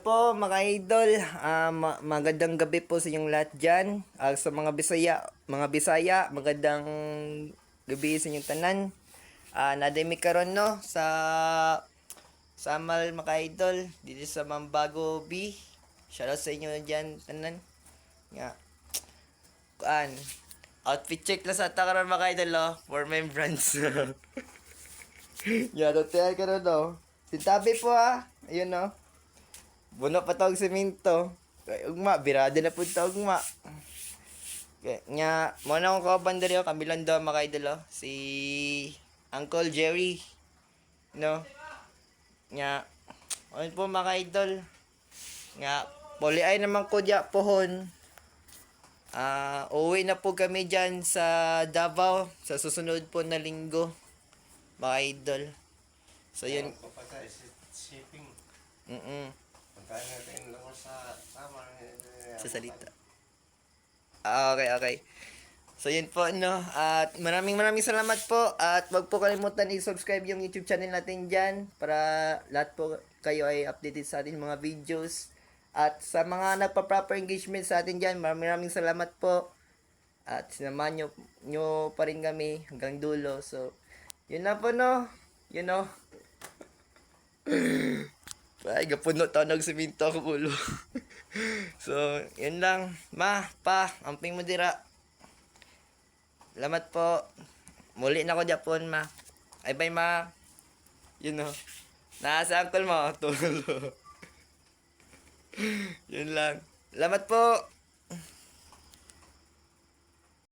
po mga idol, magandang gabi po sa inyong lahat dyan. Sa mga Bisaya, magandang gabi sa inyong tanan. Nademi karon no sa Amal mga idol dito sa Mambago B. Shoutout sa inyo dyan tanan. Nga, kuan. Outfit check lang sa takaran mga idol for membrance. Yan, hotel ka na no. Sintabi po ayun no. Buno pa tawag semento. Kay ugma, birada na pud tawag ugma. Kaya nya, mo na akong kauban diri kami lang daw mga idol si Uncle Jerry. No? Nya, ayun po mga idol. Nga, puli ay naman ko diya pohon. Uwi na po kami dyan sa Davao sa susunod po na linggo. Mga idol. So yun. Shipping. Pagkain natin lang sa tama. Sa salita. Okay. So yun po no. At maraming salamat po. At wag po kalimutan i-subscribe yung YouTube channel natin dyan para lahat po kayo ay updated sa ating mga videos. At sa mga nagpa-proper engagement sa atin dyan, maraming salamat po. At sinamahan nyo pa rin kami hanggang dulo. So, yun na po no. You know. Ay, gapuno tanog siminto ako ulo. So, yun lang. Amping mo dira. Salamat po. Muli na ko Japon, ma. Ay, bye, ma. You know. Nasa uncle mo. Tulo. Yun lang. Salamat po.